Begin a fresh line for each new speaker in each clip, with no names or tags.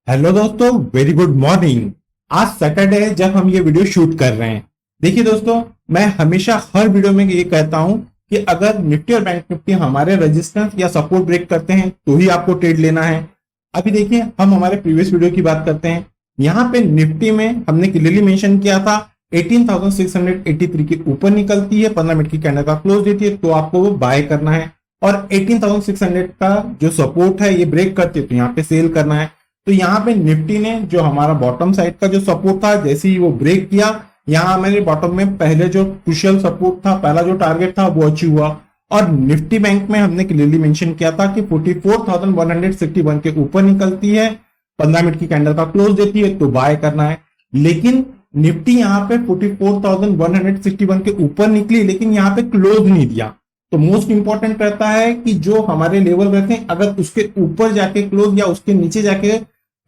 Hello दोस्तों, very good morning. आज Saturday है जब हम ये वीडियो शूट कर रहे हैं। देखिए दोस्तों, मैं हमेशा हर वीडियो में ये कहता हूं कि अगर निफ्टी और बैंक निफ्टी हमारे रेजिस्टेंस या सपोर्ट ब्रेक करते हैं तो ही आपको ट्रेड लेना है। अभी देखिए, हम हमारे प्रीवियस वीडियो की बात करते हैं। यहाँ पे निफ्टी में हमने क्लियरली मेंशन किया था 18,683 के ऊपर निकलती है, 15 मिनट की कैंडल का क्लोज देती है तो आपको वो बाय करना है। और 18,600 का जो सपोर्ट है ये ब्रेक करती है तो यहाँ पे सेल करना है। तो यहाँ पे निफ्टी ने जो हमारा बॉटम साइड का जो सपोर्ट था, जैसे ही वो ब्रेक किया, यहाँ हमारे बॉटम में पहले जो क्रूशियल सपोर्ट था, पहला जो टारगेट था वो अचीव हुआ। और निफ्टी बैंक में हमने क्लियरली मेंशन किया था कि 44,161 के ऊपर निकलती है, 15 मिनट की कैंडल का क्लोज देती है तो बाय करना है। लेकिन निफ्टी यहाँ पे 44,161 के ऊपर निकली, लेकिन यहाँ पे क्लोज नहीं दिया। तो मोस्ट इंपॉर्टेंट रहता है कि जो हमारे लेवल रहते हैं, अगर उसके ऊपर जाके क्लोज या उसके नीचे जाके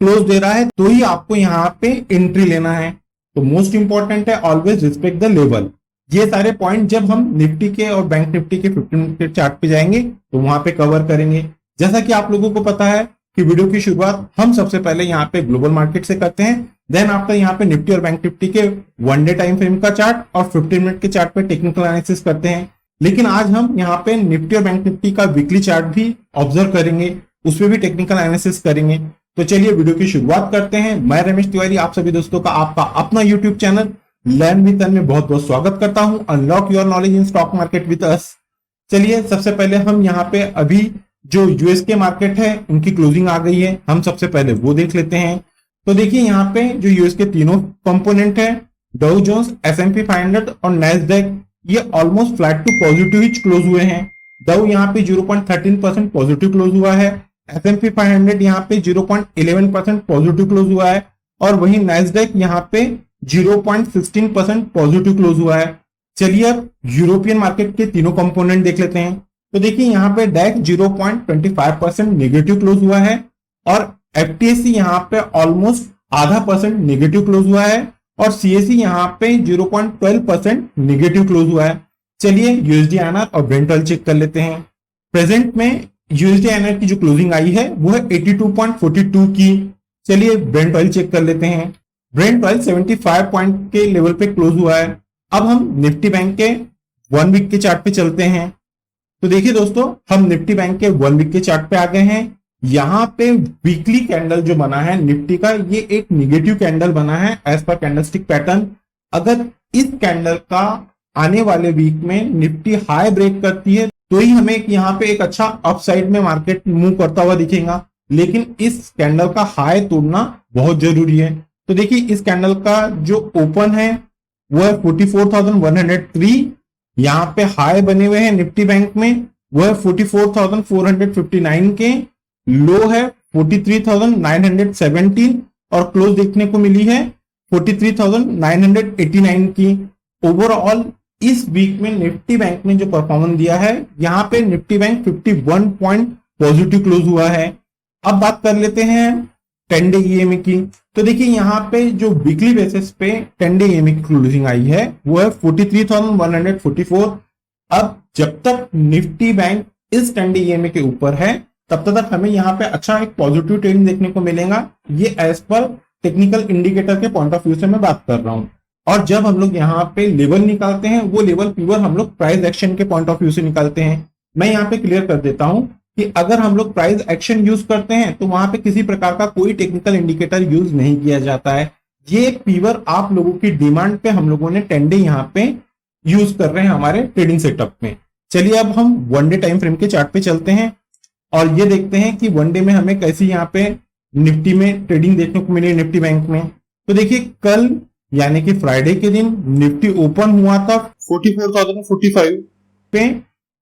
क्लोज दे रहा है तो ही आपको यहाँ पे एंट्री लेना है। तो मोस्ट इंपॉर्टेंट है ऑलवेज रिस्पेक्ट द लेवल। ये सारे पॉइंट जब हम निफ्टी के और बैंक निफ्टी के 15 मिनट के चार्ट पे जाएंगे तो वहां पे कवर करेंगे। जैसा कि आप लोगों को पता है कि वीडियो की शुरुआत हम सबसे पहले यहाँ पे ग्लोबल मार्केट से करते हैं, देन आफ्टर यहाँ पे निफ्टी और बैंक निफ्टी के वन डे टाइम फ्रेम का चार्ट और 15 मिनट के चार्ट पे टेक्निकल एनालिसिस करते हैं। लेकिन आज हम यहाँ पे निफ्टी और बैंक निफ्टी का वीकली चार्ट भी ऑब्जर्व करेंगे, उसमें भी टेक्निकल एनालिसिस करेंगे। तो चलिए वीडियो की शुरुआत करते हैं। मैं रमेश तिवारी आप सभी दोस्तों का आपका अपना यूट्यूब चैनल लर्न विद में बहुत बहुत स्वागत करता हूं। Unlock your knowledge in stock market with us. चलिए सबसे पहले हम यहाँ पे अभी जो यूएस के मार्केट है उनकी क्लोजिंग आ गई है, हम सबसे पहले वो देख लेते हैं। तो देखिए यहाँ पे जो यूएस के तीनों कंपोनेंट है, डाउ जोन्स, S&P 500 और नैस्डैक, ये ऑलमोस्ट फ्लैट टू पॉजिटिव ही क्लोज हुए हैं। डाउ यहाँ पे 0.13% पॉजिटिव क्लोज हुआ है, S&P 500 यहाँ पे 0.11% पॉजिटिव क्लोज हुआ है और वही नैस्डैक यहाँ पे 0.16% पॉजिटिव क्लोज हुआ है। चलिए अब यूरोपियन मार्केट के तीनों कंपोनेंट देख लेते हैं। तो देखिए यहाँ पे डैक 0.25% नेगेटिव क्लोज हुआ है और FTSE यहाँ पे ऑलमोस्ट आधा परसेंट नेगेटिव क्लोज हुआ है और CAC यहाँ पे 0.12% नेगेटिव क्लोज हुआ है। चलिए USD INR और ब्रेंट ऑयल चेक कर लेते हैं। प्रेजेंट में USD INR की जो क्लोजिंग आई है वो है 82.42 की। चलिए ब्रेंट ऑयल चेक कर लेते हैं। ब्रेंट ऑयल 75 पॉइंट के लेवल पे क्लोज हुआ है। अब हम निफ्टी बैंक के 1 वीक के चार्ट पे चलते हैं। तो देखिए दोस्तों, हम निफ्टी बैंक के 1 वीक के चार्ट पे आ गए हैं। यहाँ पे वीकली कैंडल जो बना है निफ्टी का, ये एक निगेटिव कैंडल बना है एज पर कैंडलस्टिक पैटर्न। अगर इस कैंडल का आने वाले वीक में निफ्टी हाई ब्रेक करती है तो ही हमें यहाँ पे एक अच्छा अपसाइड में मार्केट मूव करता हुआ दिखेगा, लेकिन इस कैंडल का हाई तोड़ना बहुत जरूरी है। तो देखिए इस कैंडल का जो ओपन है वो है 44,103, यहाँ पे हाई बने हुए हैं निफ्टी बैंक में वो है 44,459 के, लो है 43,917 और क्लोज देखने को मिली है 43,989 की। ओवरऑल इस वीक में निफ्टी बैंक ने जो परफॉर्मेंस दिया है, यहाँ पे Nifty bank 51 point positive close हुआ है। अब बात कर लेते हैं 10 डे EMA की। तो देखिए यहाँ पे जो वीकली बेसिस पे 10 डे EMA की क्लोजिंग आई है वो है 43,144। अब जब तक निफ्टी बैंक इस 10 डे EMA के ऊपर है तब तक हमें यहाँ पे अच्छा एक पॉजिटिव ट्रेंड देखने को मिलेगा। ये एज पर टेक्निकल इंडिकेटर के पॉइंट ऑफ व्यू से मैं बात कर रहा हूँ। और जब हम लोग यहाँ पे लेवल निकालते हैं वो लेवल प्योर हम लोग प्राइस एक्शन के पॉइंट ऑफ व्यू से निकालते हैं। मैं यहाँ पे क्लियर कर देता हूँ कि अगर हम लोग प्राइस एक्शन यूज करते हैं तो वहां पे किसी प्रकार का कोई टेक्निकल इंडिकेटर यूज नहीं किया जाता है। ये प्योर आप लोगों की डिमांड पे हम लोगों ने 10 डे यहाँ पे यूज कर रहे हैं हमारे ट्रेडिंग सेटअप में। चलिए अब हम 1 डे टाइम फ्रेम के चार्ट पे चलते हैं और ये देखते हैं कि 1 डे में हमें कैसी यहाँ पे निफ्टी में ट्रेडिंग देखने को मिली निफ्टी बैंक में। तो देखिए कल यानी कि फ्राइडे के दिन निफ्टी ओपन हुआ था 44,045 पे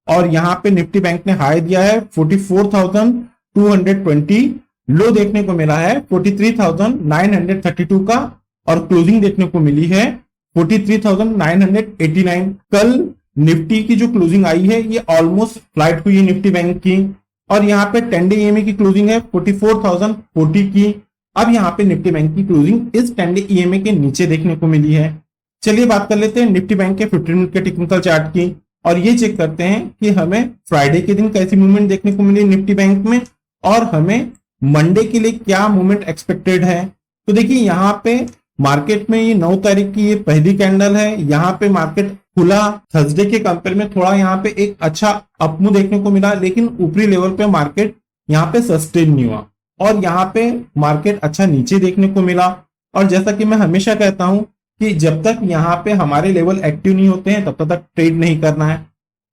और यहाँ पे निफ्टी बैंक ने हाई दिया है 44,220, लो देखने को मिला है 43,932 का और क्लोजिंग देखने को मिली है 43,989। कल निफ्टी की जो क्लोजिंग आई है ये ऑलमोस्ट फ्लाइट हुई है निफ्टी बैंक की और यहाँ पे 10 डे EMA की क्लोजिंग है 44,040 की। अब यहाँ पे निफ्टी बैंक की क्लोजिंग इस 10 डे EMA के नीचे देखने को मिली है। चलिए बात कर लेते हैं निफ्टी बैंक के 15 मिनट के टेक्निकल चार्ट की और ये चेक करते हैं कि हमें फ्राइडे के दिन कैसी मूवमेंट देखने को मिली निफ्टी बैंक में और हमें मंडे के लिए क्या मूवमेंट एक्सपेक्टेड है। तो देखिए यहाँ पे मार्केट में ये 9 तारीख की ये पहली कैंडल है। यहाँ पे मार्केट खुला थर्सडे के कंपेयर में थोड़ा यहाँ पे एक अच्छा अपमूव देखने को मिला, लेकिन ऊपरी लेवल पे मार्केट यहाँ पे सस्टेन नहीं हुआ और यहाँ पे मार्केट अच्छा नीचे देखने को मिला। और जैसा कि मैं हमेशा कहता हूं कि जब तक यहाँ पे हमारे लेवल एक्टिव नहीं होते हैं तब तक ट्रेड नहीं करना है।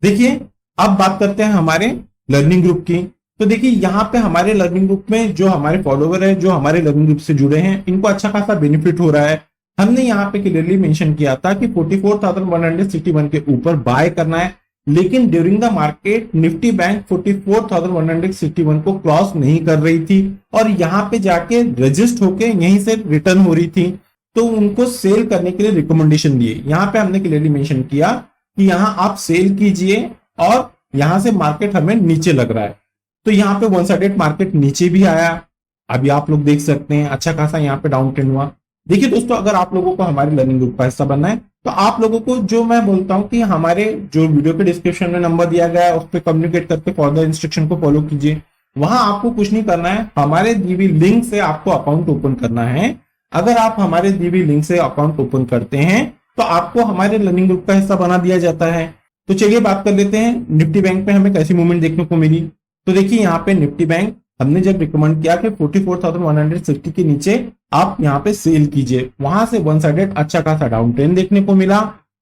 देखिए अब बात करते हैं हमारे लर्निंग ग्रुप की। तो देखिए यहाँ पे हमारे लर्निंग ग्रुप में जो हमारे फॉलोवर है, जो हमारे लर्निंग ग्रुप से जुड़े हैं, इनको अच्छा खासा बेनिफिट हो रहा है। हमने यहाँ पे क्लियरली मेंशन किया था कि 44,161 के ऊपर बाय करना है, लेकिन during the market Nifty bank 44,161 को क्रॉस नहीं कर रही थी और यहाँ पे जाके रजिस्ट होके यहीं से रिटर्न हो रही थी, तो उनको सेल करने के लिए रिकमेंडेशन दिए। यहाँ पे हमने क्लियरली मेंशन किया कि यहाँ आप सेल कीजिए और यहाँ से मार्केट हमें नीचे लग रहा है। तो यहाँ पे वन साइडेड मार्केट नीचे भी आया, अभी आप लोग देख सकते हैं अच्छा खासा यहाँ पे डाउन ट्रेंड हुआ। देखिए दोस्तों, अगर आप लोगों को हमारे लर्निंग ग्रुप का हिस्सा बनना है तो आप लोगों को जो मैं बोलता हूं कि हमारे जो वीडियो के डिस्क्रिप्शन में नंबर दिया गया है उस पर कम्युनिकेट करके फर्दर इंस्ट्रक्शन को फॉलो कीजिए। वहां आपको कुछ नहीं करना है, हमारे दी हुई लिंक से आपको अकाउंट ओपन करना है। अगर आप हमारे दी हुई लिंक से अकाउंट ओपन करते हैं तो आपको हमारे लर्निंग ग्रुप का हिस्सा बना दिया जाता है। तो चलिए बात कर लेते हैं निफ्टी बैंक पे हमें कैसी मूवमेंट देखने को मिली। तो देखिए यहाँ पे निफ्टी बैंक हमने जब रिकमेंड किया कि 44,160 के नीचे आप यहाँ पे सेल कीजिए, वहां से वन साइडेड अच्छा खासा डाउन ट्रेंड देखने को मिला।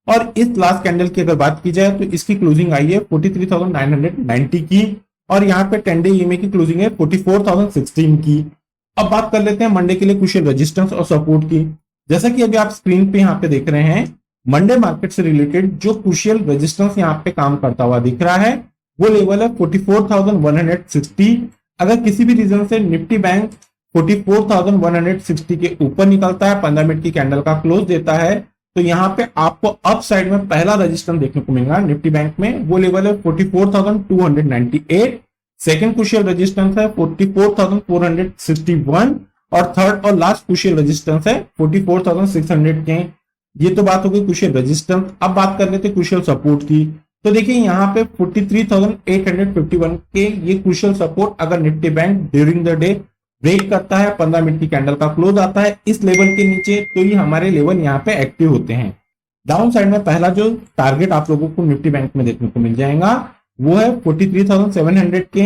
और इस लास्ट कैंडल की अगर बात की जाए तो इसकी क्लोजिंग आई है 43,990 की और यहाँ पे 10 डे ईएमए की क्लोजिंग है 44,016 की। अब बात कर लेते हैं मंडे के लिए क्रूशियल रेजिस्टेंस और सपोर्ट की। जैसा कि अभी आप स्क्रीन पे यहाँ पे देख रहे हैं, मंडे मार्केट से रिलेटेड जो क्रूशियल रेजिस्टेंस यहाँ पे काम करता हुआ दिख रहा है वो लेवल है 44,160। अगर किसी भी रीजन से निफ्टी बैंक 44,160 के ऊपर निकलता है, 15 मिनट की कैंडल का क्लोज देता है, तो यहाँ पे आपको अप साइड में पहला रेजिस्टेंस देखने को मिलेगा निफ्टी बैंक में, वो लेवल है 44,298। सेकंड क्रूशियल रेजिस्टेंस है 44,461 और थर्ड और लास्ट क्रूशियल रेजिस्टेंस है 44,600 के। ये तो बात हो गई क्रूशियल रेजिस्टेंस। अब बात कर लेते हैं क्रूशियल सपोर्ट की। तो देखिए यहाँ पे 43,851 के ये क्रूशियल सपोर्ट अगर Nifty bank during the day break करता है, 15 मिनट की कैंडल का क्लोज आता है इस लेवल के नीचे, तो ये हमारे लेवल यहाँ पे एक्टिव होते हैं। डाउन साइड में पहला जो टारगेट आप लोगों को निफ्टी बैंक में देखने को मिल जाएगा वो है 43,700 के,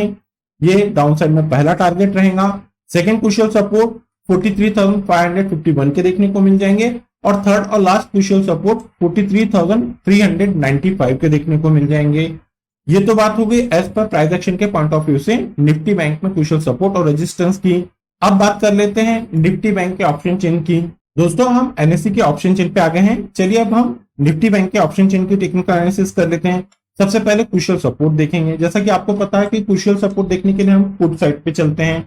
ये डाउन साइड में पहला टारगेट रहेगा। सेकंड क्रूशियल सपोर्ट 43,551 के देखने को मिल जाएंगे और थर्ड और लास्ट क्रूशियल सपोर्ट 43,395 के देखने को मिल जाएंगे। ये तो बात हो गई एज पर प्राइस एक्शन के पॉइंट ऑफ व्यू से निफ्टी बैंक में क्रूशियल सपोर्ट और रेजिस्टेंस की। अब बात कर लेते हैं निफ्टी बैंक के ऑप्शन चेन की। दोस्तों हम एनएससी के ऑप्शन चेन पे आ गए हैं, चलिए अब हम निफ्टी बैंक के ऑप्शन चेन की टेक्निकल एनालिसिस कर लेते हैं। सबसे पहले क्रूशियल सपोर्ट देखेंगे। जैसा कि आपको पता है कि क्रूशियल सपोर्ट देखने के लिए हम पुट साइड पे चलते हैं,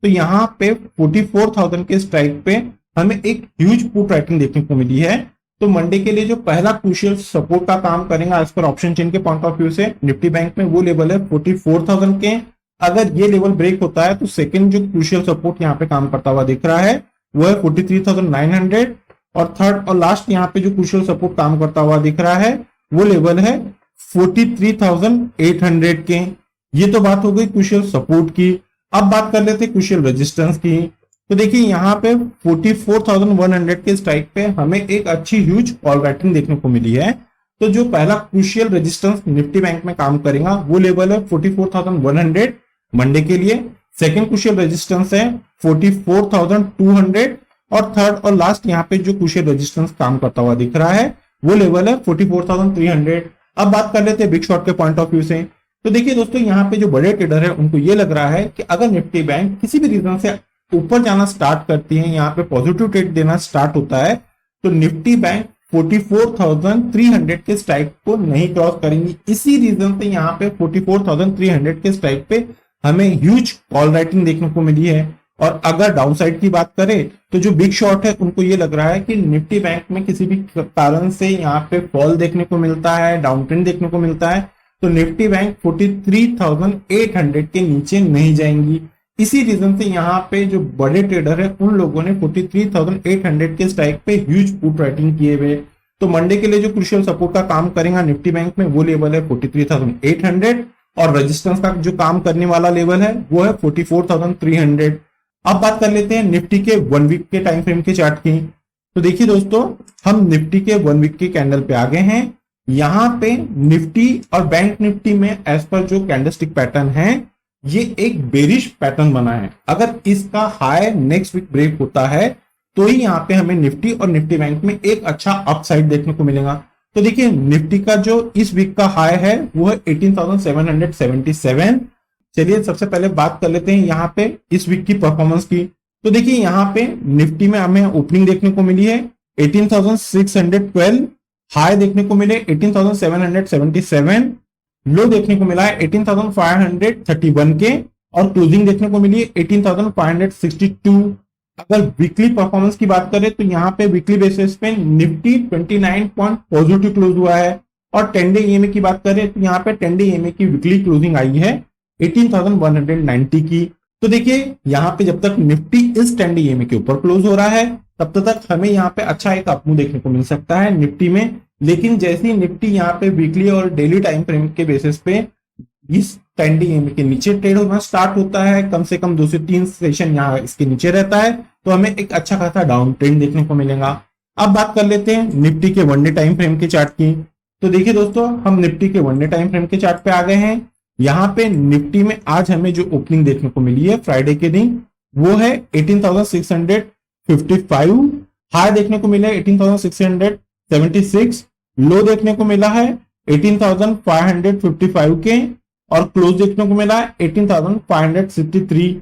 तो यहाँ पे 44,000 के स्ट्राइक पे हमें एक ह्यूज पुट राइटिंग देखने को मिली है। तो मंडे के लिए जो पहला क्रूशियल सपोर्ट का काम करेगा एज पर ऑप्शन चेन के पॉइंट ऑफ व्यू से निफ्टी बैंक में वो लेवल है 44,000 के। अगर ये लेवल ब्रेक होता है तो सेकंड जो क्रूशियल सपोर्ट यहाँ पे काम करता हुआ दिख रहा है वो है 43,900 और थर्ड और लास्ट यहाँ पे जो क्रूशियल सपोर्ट काम करता हुआ दिख रहा है वो लेवल है 43,800 के। ये तो बात हो गई क्रूशियल सपोर्ट की। अब बात कर लेते हैं क्रूशियल रेजिस्टेंस की। तो देखिए यहाँ पे 44,100 के स्ट्राइक पे हमें एक अच्छी ह्यूज कॉल राइटिंग देखने को मिली है। तो जो पहला क्रूशियल रेजिस्टेंस निफ्टी बैंक में काम करेगा वो लेवल है 44,100 मंडे के लिए। सेकंड क्रूशियल रेजिस्टेंस है 44,200 और थर्ड और लास्ट यहाँ पे जो क्रूशियल रेजिस्टेंस काम करता हुआ दिख रहा है वो लेवल है 44,300। अब बात कर लेते हैं बिग शॉट के पॉइंट ऑफ व्यू से। तो देखिए दोस्तों यहाँ पे जो बड़े ट्रेडर है उनको ये लग रहा है कि अगर निफ्टी बैंक किसी भी रीजन से ऊपर जाना स्टार्ट करती है, यहाँ पे पॉजिटिव ट्रेड देना स्टार्ट होता है, तो निफ्टी बैंक 44,300 के स्ट्राइक को नहीं क्रॉस करेंगी। इसी रीजन से यहाँ पे 44,300 के स्ट्राइक पे हमें ह्यूज कॉल राइटिंग देखने को मिली है। और अगर डाउन साइड की बात करें तो जो बिग शॉट है उनको ये लग रहा है कि निफ्टी बैंक में किसी भी कारण से यहाँ पे फॉल देखने को मिलता है, डाउन ट्रेंड देखने को मिलता है, तो निफ्टी बैंक 43,800 के नीचे नहीं जाएंगी। इसी रीजन से यहाँ पे जो बड़े ट्रेडर है उन लोगों ने 43,800 के स्ट्राइक पे ह्यूज पुट राइटिंग किए हुए। तो मंडे के लिए जो क्रूशियल सपोर्ट का काम करेगा निफ्टी बैंक में वो लेवल है 43,800 और रेजिस्टेंस का जो काम करने वाला लेवल है वो है 44,300। अब बात कर लेते हैं निफ्टी के 1 वीक के टाइम फ्रेम के चार्ट की। तो देखिए दोस्तों, हम निफ्टी के 1 वीक के कैंडल पे आ गए हैं। यहाँ पे निफ्टी और बैंक निफ्टी में एज पर जो कैंडलस्टिक पैटर्न है, ये एक बेरिश पैटर्न बना है। अगर इसका हाई नेक्स्ट वीक ब्रेक होता है तो ही यहाँ पे हमें निफ्टी और निफ्टी बैंक में एक अच्छा अपसाइड देखने को मिलेगा। तो देखिए, निफ्टी का जो इस वीक का हाई है वो है 18,777। चलिए सबसे पहले बात कर लेते हैं यहाँ पे इस वीक की परफॉर्मेंस की। तो देखिए, यहाँ पे निफ्टी में हमें ओपनिंग देखने को मिली है 18,612, हाई देखने को मिले 18,777, लो देखने को मिला है 18,531 के, और क्लोजिंग देखने को मिली है 18,562। अगर वीकली परफॉर्मेंस की बात करें तो यहाँ पे वीकली बेसिस पे निफ्टी 29 पॉइंट पॉजिटिव क्लोज हुआ है, और 10 डे ईएमए की बात करें तो यहाँ पे 10 डे ईएमए की वीकली क्लोजिंग आई है 18,190 की। तो देखिए, यहाँ पे जब तक निफ्टी इस 10 डे ईएमए के ऊपर क्लोज हो रहा है तब तक हमें यहाँ पे अच्छा एक अपमूव देखने को मिल सकता है निफ्टी में। लेकिन जैसे ही निफ्टी यहाँ पे वीकली और डेली टाइम फ्रेम के बेसिस पे इस 10 डे ईएमए के नीचे ट्रेड होना स्टार्ट होता है, कम से कम 2 से 3 सेशन यहाँ इसके नीचे रहता है, तो हमें एक अच्छा खासा डाउन ट्रेंड देखने को मिलेगा। अब बात कर लेते हैं निफ्टी के 1 डे टाइम फ्रेम के चार्ट की। तो देखिए दोस्तों, हम निफ्टी के 1 डे टाइम फ्रेम के चार्ट पे आ गए हैं। यहाँ पे निफ्टी में आज हमें जो ओपनिंग देखने को मिली है फ्राइडे के दिन वो है 18,655, हाई देखने को मिला है 18,676, लो देखने को मिला है 18,555 के, और क्लोज देखने को मिला है 18,563।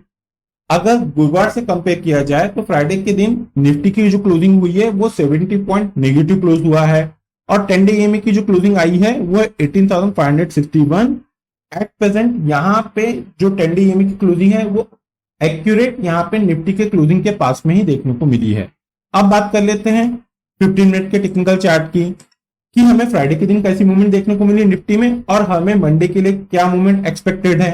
अगर गुरुवार से कंपेयर किया जाए तो फ्राइडे के दिन निफ्टी की जो क्लोजिंग हुई है वो 70 पॉइंट नेगेटिव क्लोज हुआ है, और 10 डे ईएमए की जो क्लोजिंग आई है वो है 18,561। एट प्रेजेंट यहाँ पे जो 10 डे ईएमए की क्लोजिंग है वो एक्यूरेट यहाँ पे निफ्टी के क्लोजिंग के पास में ही देखने को मिली है। अब बात कर लेते हैं 15 मिनट के टेक्निकल चार्ट की कि हमें फ्राइडे के दिन कैसी मूवमेंट देखने को मिली निफ्टी में, और हमें मंडे के लिए क्या मूवमेंट एक्सपेक्टेड है।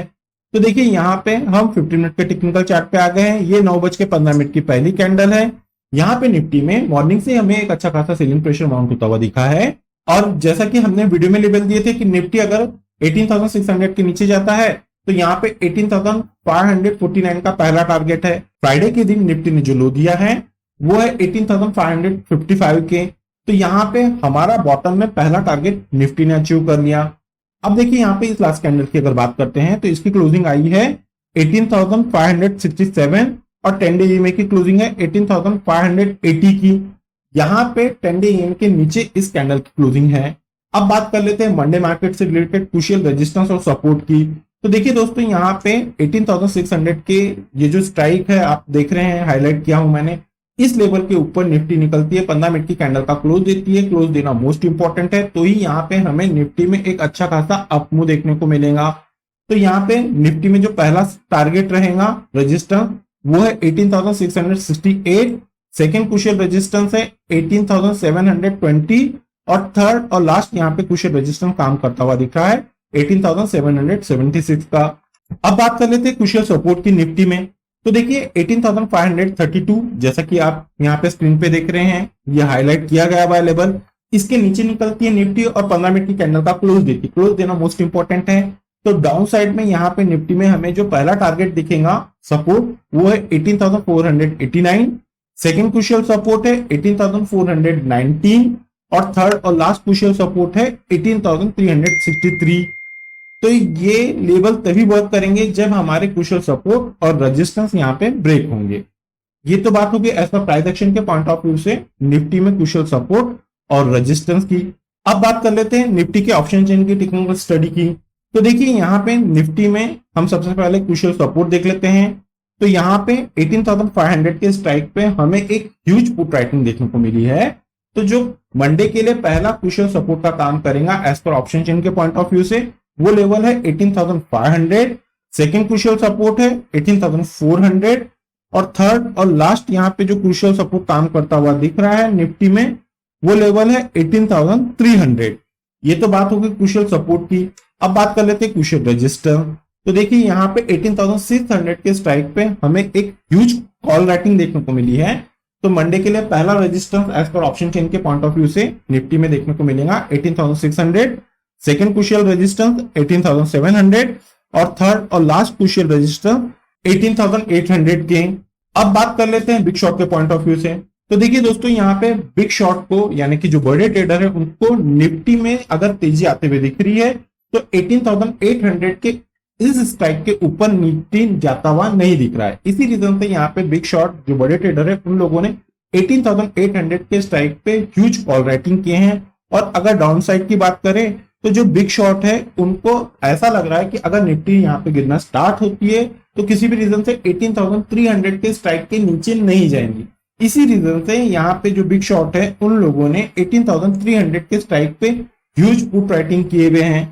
तो देखिए, यहाँ पे हम 15 मिनट के टेक्निकल चार्ट पे आ गए हैं। ये 9:15 की पहली कैंडल है। यहाँ पे निफ्टी में मॉर्निंग से हमें एक अच्छा खासा सेलिंग प्रेशर माउंट होता हुआ दिखा है, और जैसा कि हमने वीडियो में लेवल दिए थे कि निफ्टी अगर 18,600 के नीचे जाता है तो यहाँ पे 18,549 का पहला टारगेट है। फ्राइडे के दिन निफ्टी ने जो लो दिया है वो है 18,555 के, तो यहाँ पे हमारा बॉटम में पहला टारगेट निफ्टी ने अचीव कर लिया। अब देखिए, यहाँ पे इस लास्ट कैंडल की अगर बात करते हैं तो इसकी क्लोजिंग आई है 18,567, और 10 डे ईएमए की क्लोजिंग है 18,580 की। यहाँ पे 10 डे ईएमए के नीचे इस कैंडल की क्लोजिंग है। अब बात कर लेते हैं मंडे मार्केट से रिलेटेड क्रूशियल रेजिस्टेंस और सपोर्ट की। तो देखिए दोस्तों, यहाँ पे 18,600 के ये जो स्ट्राइक है आप देख रहे हैं, हाईलाइट किया हूं मैंने, इस लेवल के ऊपर निफ्टी निकलती है, 15 मिनट की कैंडल का क्लोज देती है। क्लोज देना मोस्ट इंपॉर्टेंट है, तो ही यहाँ पे हमें निफ्टी में एक अच्छा खासा अपमूव देखने को मिलेगा। तो यहाँ पे निफ्टी में जो पहला टारगेट रहेगा रजिस्टेंस वो है 18,668, सेकेंड क्रूशियल रेजिस्टेंस है 18,720, और थर्ड और लास्ट यहाँ पे क्रूशियल रेजिस्टेंस काम करता हुआ दिख रहा है 18,776 का। अब बात कर लेते हैं क्रूशियल सपोर्ट की निफ्टी में। तो देखिए 18,532, जैसा कि आप यहाँ पे स्क्रीन पे देख रहे हैं, ये हाईलाइट किया गया हुआ लेवल, इसके नीचे निकलती है निफ्टी और 15 मिनट की कैंडल का क्लोज देती है। क्लोज देना मोस्ट इंपॉर्टेंट है। तो डाउन साइड में यहाँ पे निफ्टी में हमें जो पहला टारगेट दिखेगा सपोर्ट वो है 18,489, सेकेंड क्रूशियल सपोर्ट है 18,419, और थर्ड और लास्ट क्रूशियल सपोर्ट है 18,363। तो ये लेवल तभी वर्क करेंगे जब हमारे क्रूशियल सपोर्ट और रेजिस्टेंस यहाँ पे ब्रेक होंगे। ये तो बात होगी एज पर प्राइस एक्शन के पॉइंट ऑफ व्यू से निफ्टी में क्रूशियल सपोर्ट और रेजिस्टेंस की। अब बात कर लेते हैं निफ्टी के ऑप्शन चेन की टेक्निकल स्टडी की। तो देखिए, यहाँ पे निफ्टी में हम सबसे पहले क्रूशियल सपोर्ट देख लेते हैं। तो यहाँ पे 18,500 के स्ट्राइक पे हमें एक ह्यूज पुट राइटिंग देखने को मिली है। तो जो मंडे के लिए पहला क्रूशियल सपोर्ट का काम करेगा एज पर ऑप्शन चेन के पॉइंट ऑफ व्यू से वो लेवल है 18,500, सेकेंड क्रूशियल सपोर्ट है 18,400, और थर्ड और लास्ट यहाँ पे जो क्रूशियल सपोर्ट काम करता हुआ दिख रहा है निफ्टी में वो लेवल है 18,300। ये तो बात होगी क्रूशियल सपोर्ट की। अब बात कर लेते हैं क्रूशियल रजिस्टर। तो देखिए, यहाँ पे 18,600 के स्ट्राइक पे हमें एक ह्यूज कॉल राइटिंग देखने को मिली है। तो मंडे के लिए पहला रेजिस्टेंस एज पर ऑप्शन चेन के पॉइंट ऑफ व्यू से निफ्टी में देखने को मिलेगा 18,600, सेकंड क्रूशियल रेजिस्टेंस 18,700 और थर्ड और लास्ट क्रूशियल रेजिस्टेंस 18,800 के। अब बात कर लेते हैं बिग शॉर्ट के पॉइंट ऑफ व्यू से। तो देखिए दोस्तों, यहाँ पे बिग शॉर्ट को यानी कि जो बड़े ट्रेडर है उनको निफ्टी में अगर तेजी आते हुए दिख रही है तो 18,800 के इस स्ट्राइक के ऊपर निफ्टी जाता हुआ नहीं दिख रहा है। इसी रीजन से यहाँ पे बिग शॉर्ट जो बड़े ट्रेडर है उन लोगों ने 18,800 के स्ट्राइक पे ह्यूज कॉल राइटिंग किए हैं। और अगर डाउन साइड की बात करें तो जो बिग शॉर्ट है उनको ऐसा लग रहा है कि अगर निफ्टी यहाँ पे गिरना स्टार्ट होती है तो किसी भी रीजन से 18,300 के स्ट्राइक के नीचे नहीं जाएंगी। इसी रीजन से यहाँ पे जो बिग शॉर्ट है उन लोगों ने 18,300 के स्ट्राइक पे ह्यूज पुट राइटिंग किए हुए हैं।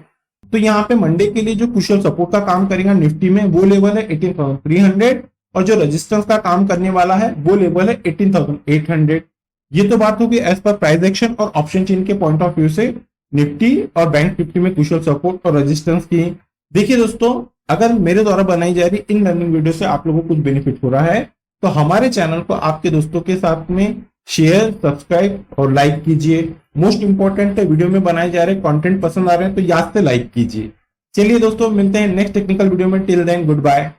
तो यहाँ पे मंडे के लिए जो क्रूशियल सपोर्ट का काम करेगा निफ्टी में वो लेवल है 18,300 और जो रेजिस्टेंस का काम करने वाला है वो लेवल है 18,800। ये तो बात होगी एज पर प्राइस एक्शन और ऑप्शन चेन के पॉइंट ऑफ व्यू से निफ्टी और बैंक निफ्टी में क्रूशियल सपोर्ट और रेजिस्टेंस की। देखिए दोस्तों, अगर मेरे द्वारा बनाई जा रही इन लर्निंग वीडियो से आप लोगों को कुछ बेनिफिट हो रहा है तो हमारे चैनल को आपके दोस्तों के साथ में शेयर, सब्सक्राइब और लाइक कीजिए। मोस्ट इंपॉर्टेंट है, वीडियो में बनाए जा रहे कंटेंट पसंद आ रहे हैं तो याद से लाइक कीजिए। चलिए दोस्तों, मिलते हैं नेक्स्ट टेक्निकल वीडियो में। Till then good bye.